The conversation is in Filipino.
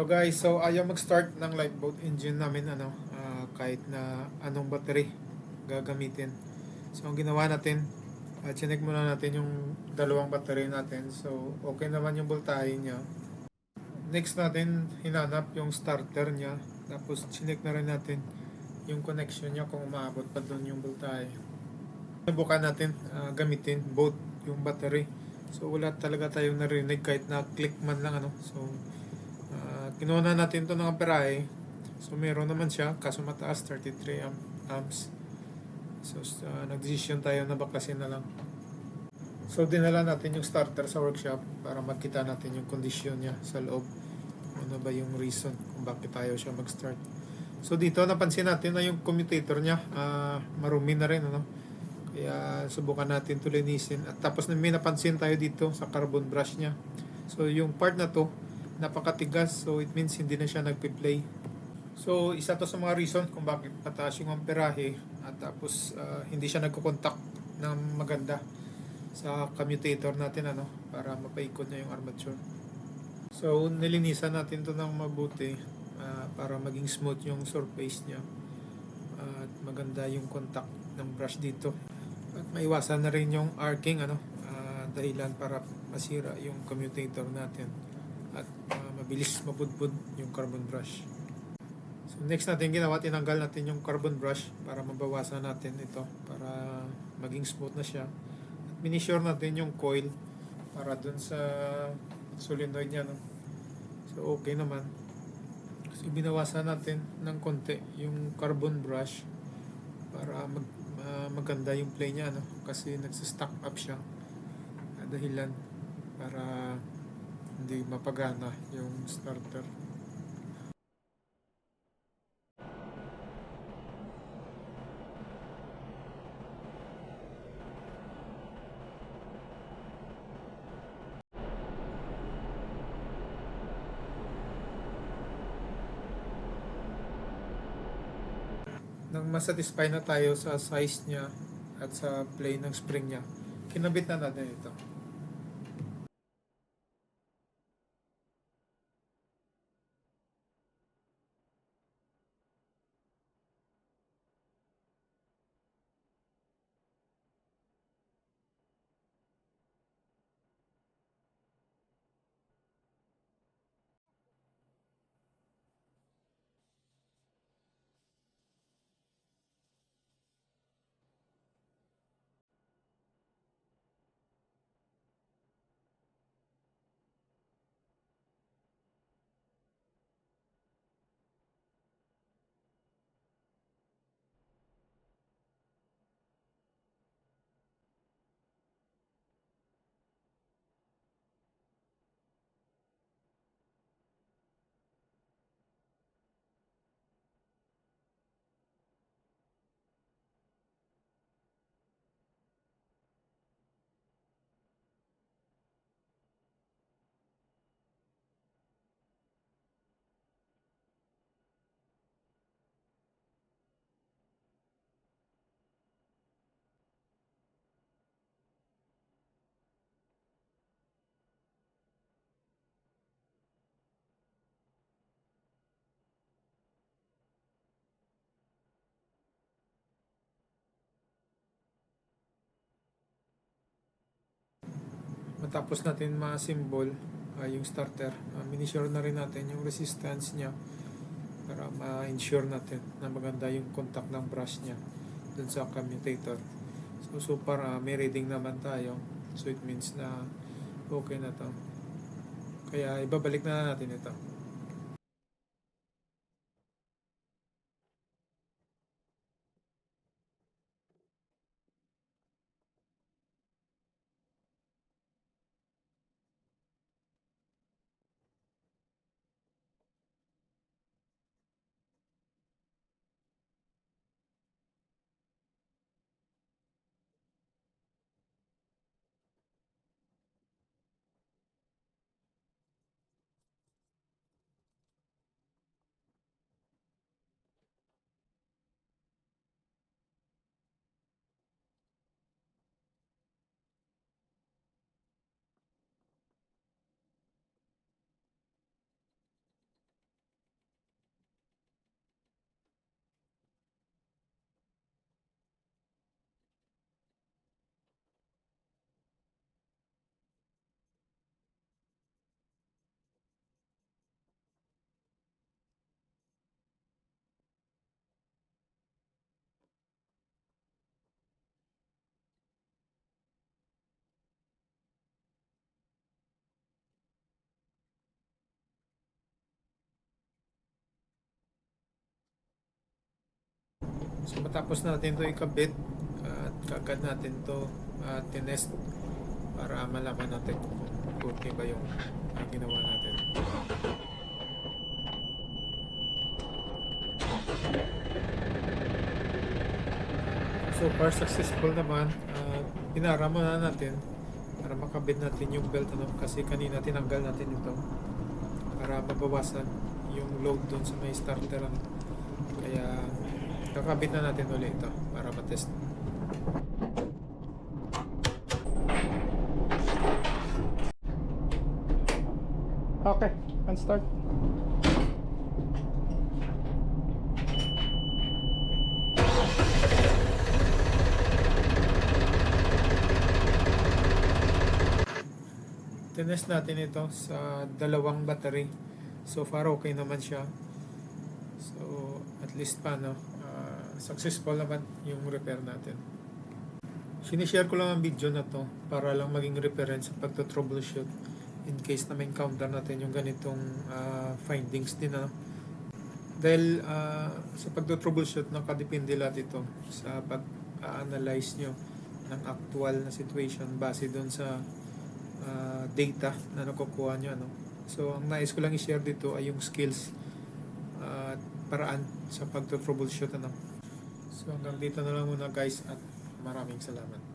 Hello guys, so ayaw mag-start ng lifeboat engine namin kahit na anong battery gagamitin. So ang ginawa natin, chinek muna natin yung dalawang battery natin. So okay naman yung voltahe niya. Next natin, hinanap yung starter niya. Tapos chinek na rin natin yung connection niya kung umaabot pa doon yung voltahe. Subukan natin gamitin both yung battery. So wala talaga tayong narinig kahit na click man lang So kinuha na natin to ng amperahe. So meron naman siya, kaso mataas, 33 amps. So nag-decision tayo na baklasin na lang. So dinala natin yung starter sa workshop para makita natin yung kondisyon niya sa loob. Ano ba yung reason kung bakit tayo siya mag-start. So dito napansin natin na yung commutator niya marumi na rin. Kaya subukan natin to linisin. At tapos may napansin tayo dito sa carbon brush niya. So yung part na to napakatigas, so it means hindi na siya nagpi-play. So isa to sa mga reason kung bakit mataas yung amperahe at tapos hindi siya nagko-contact ng maganda sa commutator natin para mapaikot niya yung armature. So nilinisan natin to ng mabuti para maging smooth yung surface niya at maganda yung contact ng brush dito at maiwasan na rin yung arcing dahilan para masira yung commutator natin at mabilis mapudpud yung carbon brush. So next natin ginawa, tinanggal natin yung carbon brush para mabawasan natin ito para maging smooth na siya. At minisure natin yung coil para dun sa solenoid niya. So okay naman. So binawasan natin ng konti yung carbon brush para maganda yung play niya kasi nagsa-stack up siya dahilan para hindi mapagana yung starter. Nang masatisfy na tayo sa size niya at sa play ng spring niya, kinabit na natin ito. Matapos natin ma-symbol yung starter, minisure na rin natin yung resistance niya para ma-ensure natin na maganda yung contact ng brush niya dun sa commutator. So para may reading naman tayo, so it means na okay na to. Kaya ibabalik na natin ito. So matapos natin to ikabit at kagad natin to tinest para malaman natin kung okay ba yung ginawa natin. So far successful naman. Pinara muna natin para makabit natin yung belt kasi kanina tinanggal natin ito para mabawasan yung load doon sa may starter kaya kakabit na natin ulit ito para matest. Okay, and start. Tinest natin ito sa dalawang battery. So far okay naman siya. So at least successful naman yung repair natin. Sinishare ko lang ang video na to para lang maging reference sa pagto-troubleshoot in case na may encounter natin yung ganitong findings din dahil sa pagto-troubleshoot nakadepende lahat ito sa pag-analyze nyo ng actual na situation base doon sa data na nakukuha nyo So ang nais ko lang i-share dito ay yung skills at paraan sa pagto-troubleshoot So hanggang dito na lang muna guys at maraming salamat.